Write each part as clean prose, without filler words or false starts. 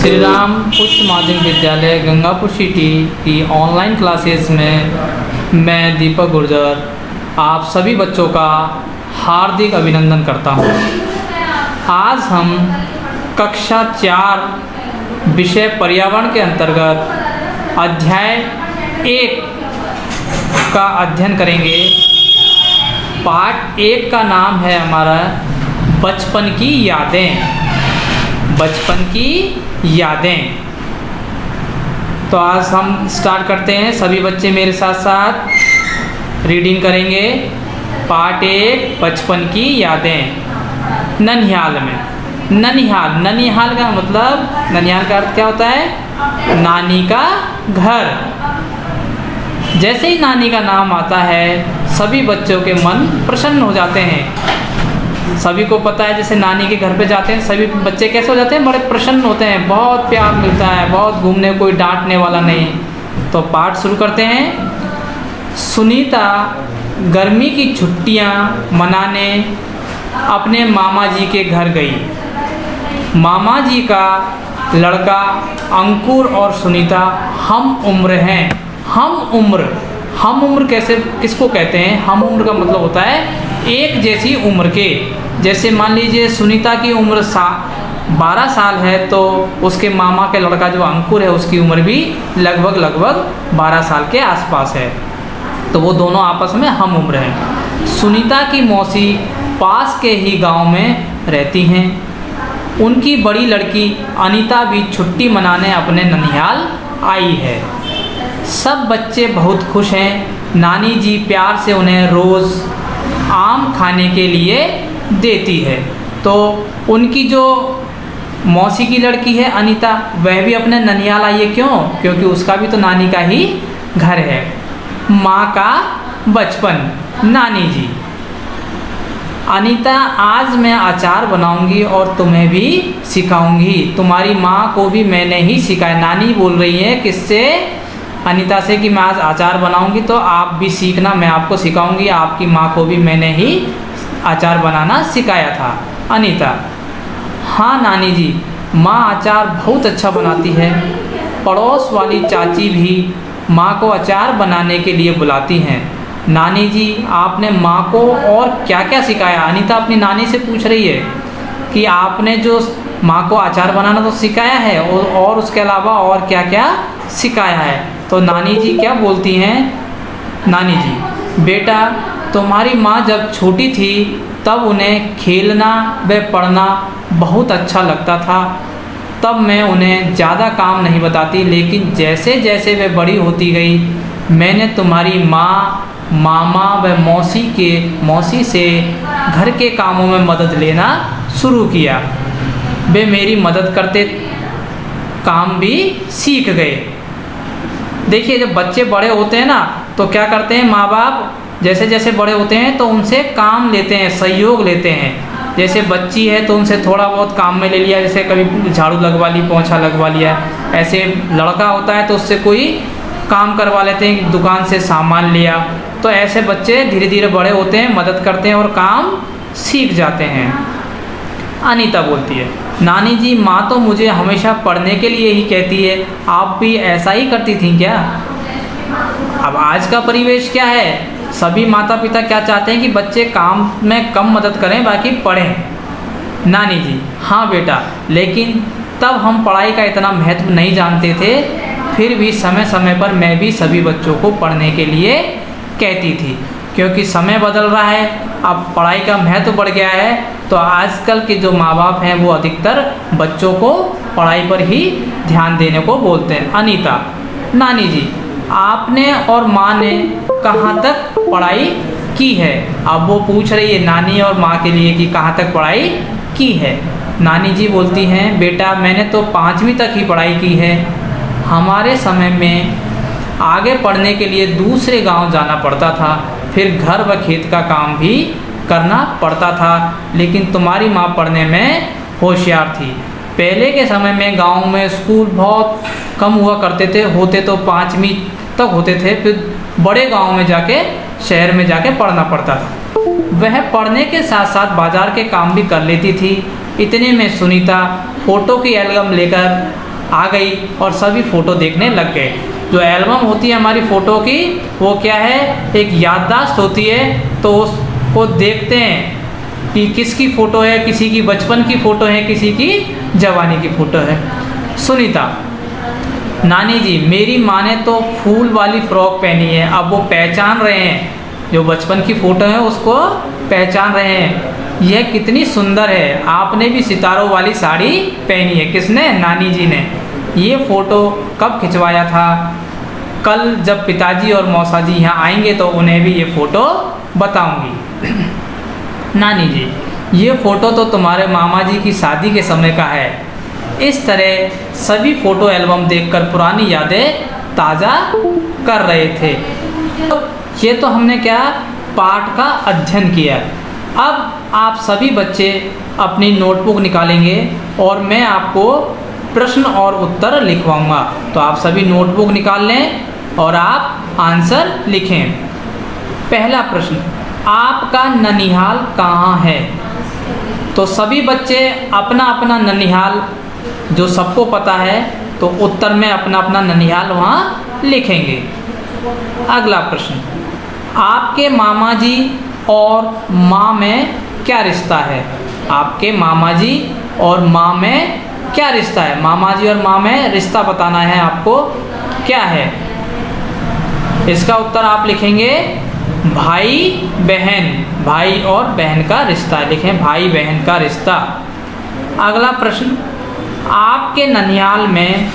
श्री राम उच्च माध्यमिक विद्यालय गंगापुर सिटी की ऑनलाइन क्लासेस में मैं दीपक गुर्जर आप सभी बच्चों का हार्दिक अभिनंदन करता हूं। आज हम कक्षा 4 विषय पर्यावरण के अंतर्गत अध्याय 1 का अध्ययन करेंगे। पाठ 1 का नाम है हमारा बचपन की यादें। बचपन की यादें। तो आज हम स्टार्ट करते हैं। सभी बच्चे मेरे साथ साथ रीडिंग करेंगे। पाठ 1 बचपन की यादें। ननिहाल में। ननिहाल का मतलब, ननिहाल का अर्थ क्या होता है? नानी का घर। जैसे ही नानी का नाम आता है सभी बच्चों के मन प्रसन्न हो जाते हैं। सभी को पता है जैसे नानी के घर पे जाते हैं सभी बच्चे कैसे हो जाते हैं? बड़े प्रसन्न होते हैं, बहुत प्यार मिलता है, बहुत घूमने, कोई डांटने वाला नहीं। तो पाठ शुरू करते हैं। सुनीता गर्मी की छुट्टियां मनाने अपने मामा जी के घर गई। मामा जी का लड़का अंकुर और सुनीता हम उम्र हैं। हम उम्र कैसे किसको कहते हैं? हम उम्र का मतलब होता है एक जैसी उम्र के। जैसे मान लीजिए सुनीता की उम्र 12 साल है तो उसके मामा के लड़का जो अंकुर है उसकी उम्र भी लगभग 12 साल के आसपास है। तो वो दोनों आपस में हम उम्र हैं। सुनीता की मौसी पास के ही गांव में रहती हैं। उनकी बड़ी लड़की अनीता भी छुट्टी मनाने अपने ननिहाल आई है। सब बच्चे बहुत खुश हैं। नानी जी प्यार से उन्हें रोज़ आम खाने के लिए देती है। तो उनकी जो मौसी की लड़की है अनीता, वह भी अपने ननिहाल आई है। क्यों? क्योंकि उसका भी तो नानी का ही घर है। माँ का बचपन। नानी जी, अनीता आज मैं अचार बनाऊंगी और तुम्हें भी सिखाऊंगी। तुम्हारी माँ को भी मैंने ही सिखाया। नानी बोल रही है किससे? अनीता से कि मैं आज अचार बनाऊंगी तो आप भी सीखना, मैं आपको सिखाऊंगी। आपकी माँ को भी मैंने ही अचार बनाना सिखाया था। अनीता, हाँ नानी जी, माँ अचार बहुत अच्छा बनाती है। पड़ोस वाली चाची भी माँ को अचार बनाने के लिए बुलाती हैं। नानी जी, आपने माँ को और क्या क्या सिखाया? अनीता अपनी नानी से पूछ रही है कि आपने जो माँ को अचार बनाना तो सिखाया है और उसके अलावा और क्या क्या सिखाया है? तो नानी जी क्या बोलती हैं? नानी जी, बेटा तुम्हारी माँ जब छोटी थी तब उन्हें खेलना व पढ़ना बहुत अच्छा लगता था। तब मैं उन्हें ज़्यादा काम नहीं बताती, लेकिन जैसे जैसे वे बड़ी होती गई मैंने तुम्हारी माँ, मामा व मौसी से घर के कामों में मदद लेना शुरू किया। वे मेरी मदद करते काम भी सीख गए। देखिए, जब बच्चे बड़े होते हैं ना तो क्या करते हैं माँ बाप, जैसे जैसे बड़े होते हैं तो उनसे काम लेते हैं, सहयोग लेते हैं। जैसे बच्ची है तो उनसे थोड़ा बहुत काम में ले लिया, जैसे कभी झाड़ू लगवा ली, पोंछा लगवा लिया। ऐसे लड़का होता है तो उससे कोई काम करवा लेते हैं, दुकान से सामान लिया। तो ऐसे बच्चे धीरे धीरे बड़े होते हैं, मदद करते हैं और काम सीख जाते हैं। अनीता बोलती है, नानी जी, माँ तो मुझे हमेशा पढ़ने के लिए ही कहती है। आप भी ऐसा ही करती थी क्या? अब आज का परिवेश क्या है? सभी माता पिता क्या चाहते हैं कि बच्चे काम में कम मदद करें, बाकी पढ़ें। नानी जी, हाँ बेटा, लेकिन तब हम पढ़ाई का इतना महत्व नहीं जानते थे। फिर भी समय समय पर मैं भी सभी बच्चों को पढ़ने के लिए कहती थी, क्योंकि समय बदल रहा है, अब पढ़ाई का महत्व बढ़ गया है। तो आजकल के जो माँ बाप हैं वो अधिकतर बच्चों को पढ़ाई पर ही ध्यान देने को बोलते हैं। अनीता, नानी जी, आपने और माँ ने कहाँ तक पढ़ाई की है? अब वो पूछ रही है नानी और माँ के लिए कि कहाँ तक पढ़ाई की है। नानी जी बोलती हैं, बेटा मैंने तो 5वीं तक ही पढ़ाई की है। हमारे समय में आगे पढ़ने के लिए दूसरे गांव जाना पड़ता था, फिर घर व खेत का काम भी करना पड़ता था। लेकिन तुम्हारी माँ पढ़ने में होशियार थी। पहले के समय में गांव में स्कूल बहुत कम हुआ करते थे, होते तो 5वीं तक होते थे, फिर बड़े गांव में जाके, शहर में जाके पढ़ना पड़ता था। वह पढ़ने के साथ साथ बाजार के काम भी कर लेती थी। इतने में सुनीता फ़ोटो की एल्बम लेकर आ गई और सभी फ़ोटो देखने लग गए। जो एल्बम होती है हमारी फ़ोटो की, वो क्या है, एक याददाश्त होती है। तो उसको देखते हैं कि किसकी फ़ोटो है, किसी की बचपन की फ़ोटो है, किसी की जवानी की फ़ोटो है। सुनीता, नानी जी मेरी माँ ने तो फूल वाली फ़्रॉक पहनी है। अब वो पहचान रहे हैं, जो बचपन की फ़ोटो है उसको पहचान रहे हैं। यह कितनी सुंदर है, आपने भी सितारों वाली साड़ी पहनी है। किसने? नानी जी ने। ये फ़ोटो कब खिंचवाया था? कल जब पिताजी और मौसा जी यहाँ आएंगे तो उन्हें भी ये फ़ोटो बताऊंगी। नानी जी, ये फ़ोटो तो तुम्हारे मामा जी की शादी के समय का है। इस तरह सभी फ़ोटो एल्बम देखकर पुरानी यादें ताज़ा कर रहे थे। तो ये तो हमने क्या, पाठ का अध्ययन किया। अब आप सभी बच्चे अपनी नोटबुक निकालेंगे और मैं आपको प्रश्न और उत्तर लिखवाऊंगा। तो आप सभी नोटबुक निकाल लें और आप आंसर लिखें। पहला प्रश्न, आपका ननिहाल कहाँ है? तो सभी बच्चे अपना अपना ननिहाल, जो सबको पता है, तो उत्तर में अपना अपना ननिहाल वहाँ लिखेंगे। अगला प्रश्न, आपके मामा जी और माँ में क्या रिश्ता है? आपके मामा जी और माँ में क्या रिश्ता है? मामा जी और माँ में रिश्ता बताना है आपको, क्या है? इसका उत्तर आप लिखेंगे भाई बहन, भाई और बहन का रिश्ता, लिखें भाई बहन का रिश्ता। अगला प्रश्न, आपके ननिहाल में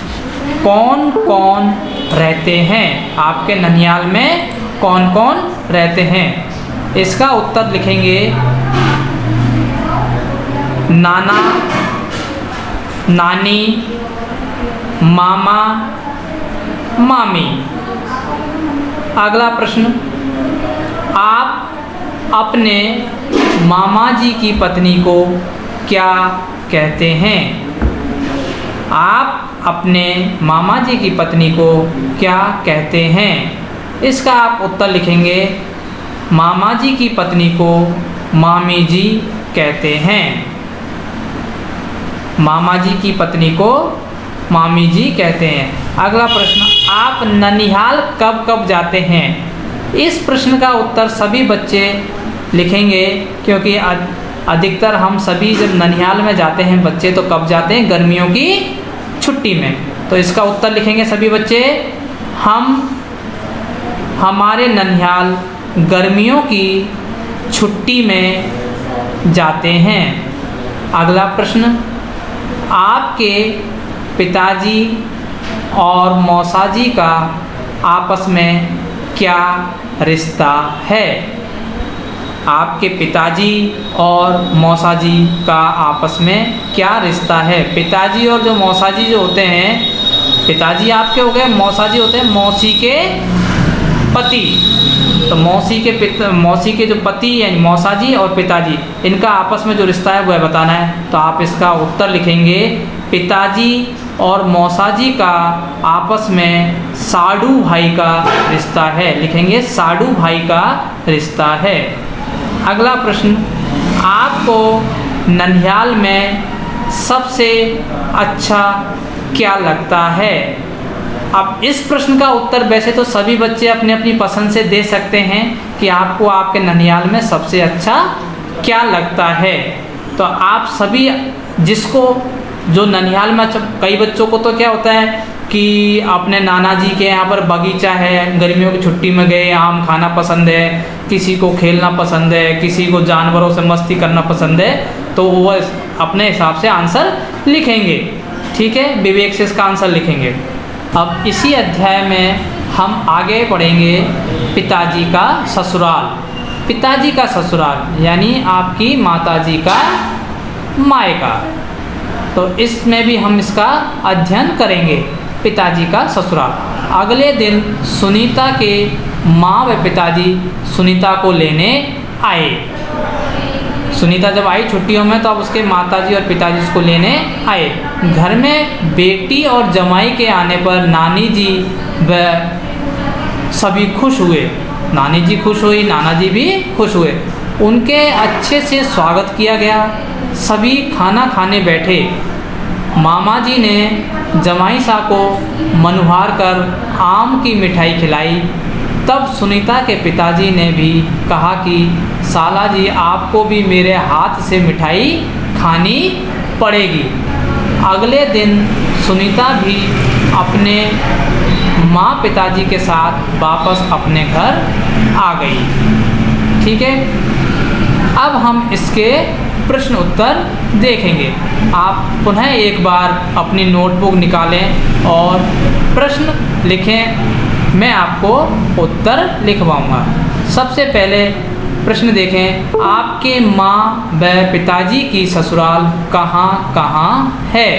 कौन कौन रहते हैं? आपके ननिहाल में कौन कौन रहते हैं? इसका उत्तर लिखेंगे नाना, नानी, मामा, मामी। अगला प्रश्न, आप अपने मामा जी की पत्नी को क्या कहते हैं? आप अपने मामा जी की पत्नी को क्या कहते हैं? इसका आप उत्तर लिखेंगे मामा जी की पत्नी को मामी जी कहते हैं। मामा जी की पत्नी को मामी जी कहते हैं। अगला प्रश्न, आप ननिहाल कब कब जाते हैं? इस प्रश्न का उत्तर सभी बच्चे लिखेंगे, क्योंकि अधिकतर हम सभी जब ननिहाल में जाते हैं बच्चे, तो कब जाते हैं? गर्मियों की छुट्टी में। तो इसका उत्तर लिखेंगे सभी बच्चे, हम हमारे ननिहाल गर्मियों की छुट्टी में जाते हैं। अगला प्रश्न, आपके पिताजी और मौसा जी का आपस में क्या रिश्ता है? आपके पिताजी और मौसा जी का आपस में क्या रिश्ता है? पिताजी और जो मौसा जी जो होते हैं, पिताजी आपके हो गए, मौसा जी होते हैं मौसी के पति। तो मौसी के जो पति यानी मौसा जी और पिताजी, इनका आपस में जो रिश्ता है वह बताना है। तो आप इसका उत्तर लिखेंगे पिताजी और मौसा जी का आपस में साडू भाई का रिश्ता है, लिखेंगे साडू भाई का रिश्ता है। अगला प्रश्न, आपको ननिहाल में सबसे अच्छा क्या लगता है? अब इस प्रश्न का उत्तर वैसे तो सभी बच्चे अपनी अपनी पसंद से दे सकते हैं कि आपको आपके ननिहाल में सबसे अच्छा क्या लगता है। तो आप सभी जिसको जो ननिहाल में, अच्छा कई बच्चों को तो क्या होता है कि अपने नाना जी के यहाँ पर बगीचा है, गर्मियों की छुट्टी में गए, आम खाना पसंद है, किसी को खेलना पसंद है, किसी को जानवरों से मस्ती करना पसंद है, तो वो अपने हिसाब से आंसर लिखेंगे। ठीक है, विवेक से इसका आंसर लिखेंगे। अब इसी अध्याय में हम आगे पढ़ेंगे पिताजी का ससुराल। पिताजी का ससुराल यानी आपकी माताजी का मायका। तो इसमें भी हम इसका अध्ययन करेंगे, पिताजी का ससुराल। अगले दिन सुनीता के माँ व पिताजी सुनीता को लेने आए। सुनीता जब आई छुट्टियों में, तो अब उसके माताजी और पिताजी उसको लेने आए। घर में बेटी और जमाई के आने पर नानी जी व सभी खुश हुए। नानी जी खुश हुई, नाना जी भी खुश हुए। उनके अच्छे से स्वागत किया गया। सभी खाना खाने बैठे। मामा जी ने जमाई साहब को मनुहार कर आम की मिठाई खिलाई। तब सुनीता के पिताजी ने भी कहा कि साला जी आपको भी मेरे हाथ से मिठाई खानी पड़ेगी। अगले दिन सुनीता भी अपने माँ पिताजी के साथ वापस अपने घर आ गई। ठीक है, अब हम इसके प्रश्न उत्तर देखेंगे। आप पुनः एक बार अपनी नोटबुक निकालें और प्रश्न लिखें, मैं आपको उत्तर लिखवाऊंगा। सबसे पहले प्रश्न देखें, आपके माँ व पिताजी की ससुराल कहाँ कहाँ है?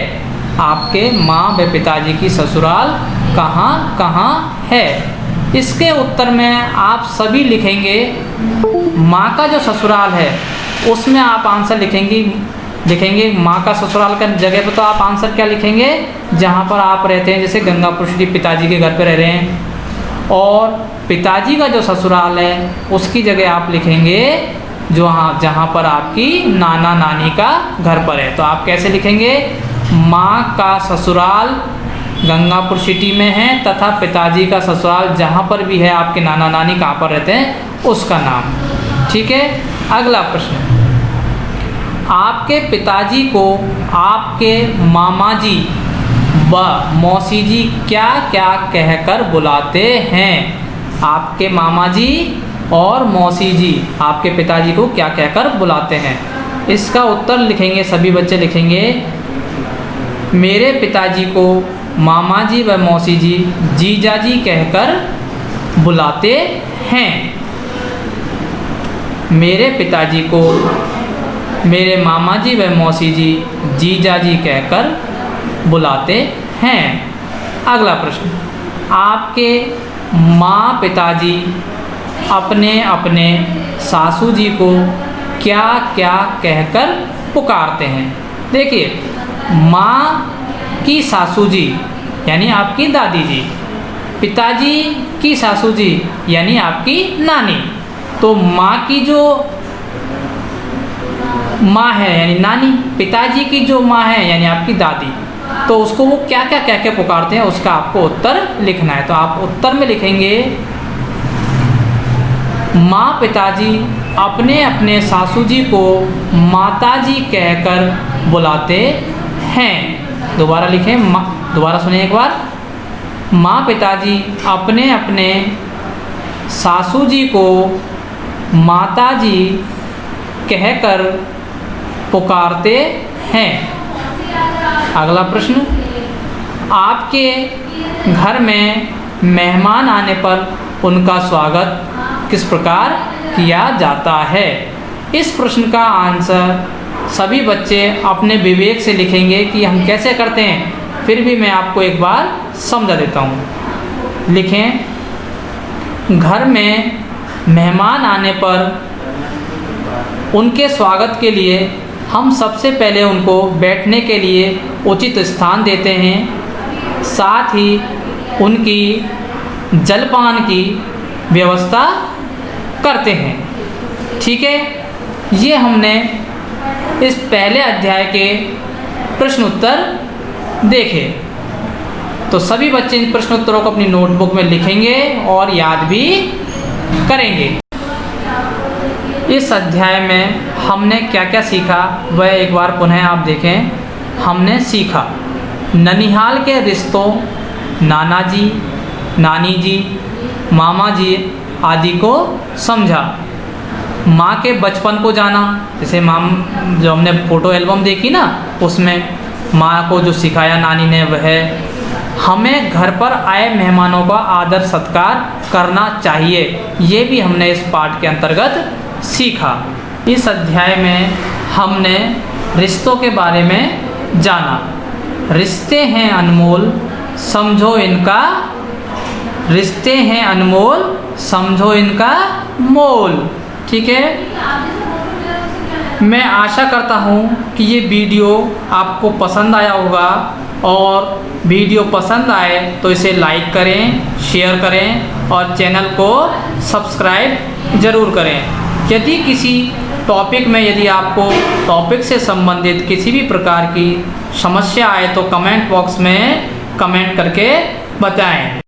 आपके माँ व पिताजी की ससुराल कहाँ कहाँ है? इसके उत्तर में आप सभी लिखेंगे माँ का जो ससुराल है उसमें आप आंसर लिखेंगे माँ का ससुराल का जगह पर तो आप आंसर क्या लिखेंगे? जहाँ पर आप रहते हैं, जैसे गंगापुर सिटी पिताजी के घर पर रह रहे हैं, और पिताजी का जो ससुराल है उसकी जगह आप लिखेंगे जहाँ पर आपकी नाना नानी का घर पर है। तो आप कैसे लिखेंगे? माँ का ससुराल गंगापुर सिटी में है तथा पिताजी का ससुराल जहाँ पर भी है आपके नाना नानी कहाँ पर रहते हैं उसका नाम। ठीक है, अगला प्रश्न, आपके पिताजी को आपके मामा जी व मौसी जी क्या क्या कहकर बुलाते हैं? आपके मामा जी और मौसी जी आपके पिताजी को क्या कहकर बुलाते हैं? इसका उत्तर लिखेंगे, सभी बच्चे लिखेंगे, मेरे पिताजी को मामा जी व मौसी जी जीजा जी कहकर बुलाते हैं। मेरे पिताजी को मेरे मामा जी व मौसी जी जीजा जी कहकर बुलाते हैं। अगला प्रश्न, आपके माँ पिताजी अपने अपने सासू जी को क्या क्या कहकर पुकारते हैं? देखिए, माँ की सासू जी यानी आपकी दादी जी, पिताजी की सासू जी यानी आपकी नानी। तो माँ की जो माँ है यानी नानी, पिताजी की जो माँ है यानी आपकी दादी, तो उसको वो क्या क्या कह के पुकारते हैं उसका आपको उत्तर लिखना है। तो आप उत्तर में लिखेंगे माँ पिताजी अपने अपने सासू जी को माता जी कहकर बुलाते हैं। दोबारा लिखें, दोबारा सुनिए एक बार, माँ पिताजी अपने अपने सासू जी को माता जी कहकर पुकारते हैं। अगला प्रश्न, आपके घर में मेहमान आने पर उनका स्वागत किस प्रकार किया जाता है? इस प्रश्न का आंसर सभी बच्चे अपने विवेक से लिखेंगे कि हम कैसे करते हैं। फिर भी मैं आपको एक बार समझा देता हूँ। लिखें, घर में मेहमान आने पर उनके स्वागत के लिए हम सबसे पहले उनको बैठने के लिए उचित स्थान देते हैं, साथ ही उनकी जलपान की व्यवस्था करते हैं। ठीक है, ये हमने इस पहले अध्याय के प्रश्न उत्तर देखे। तो सभी बच्चे इन प्रश्न उत्तरों को अपनी नोटबुक में लिखेंगे और याद भी करेंगे। इस अध्याय में हमने क्या क्या सीखा वह एक बार पुनः आप देखें। हमने सीखा ननिहाल के रिश्तों, नाना जी, नानी जी, मामा जी आदि को समझा। माँ के बचपन को जाना, जैसे जो हमने फ़ोटो एल्बम देखी ना, उसमें माँ को जो सिखाया नानी ने वह हमें घर पर आए मेहमानों का आदर सत्कार करना चाहिए, ये भी हमने इस पाठ के अंतर्गत सीखा। इस अध्याय में हमने रिश्तों के बारे में जाना। रिश्ते हैं अनमोल, समझो इनका, रिश्ते हैं अनमोल, समझो इनका मोल। ठीक है, मैं आशा करता हूँ कि ये वीडियो आपको पसंद आया होगा, और वीडियो पसंद आए तो इसे लाइक करें, शेयर करें और चैनल को सब्सक्राइब ज़रूर करें। यदि किसी टॉपिक में यदि आपको टॉपिक से संबंधित किसी भी प्रकार की समस्या आए तो कमेंट बॉक्स में कमेंट करके बताएं।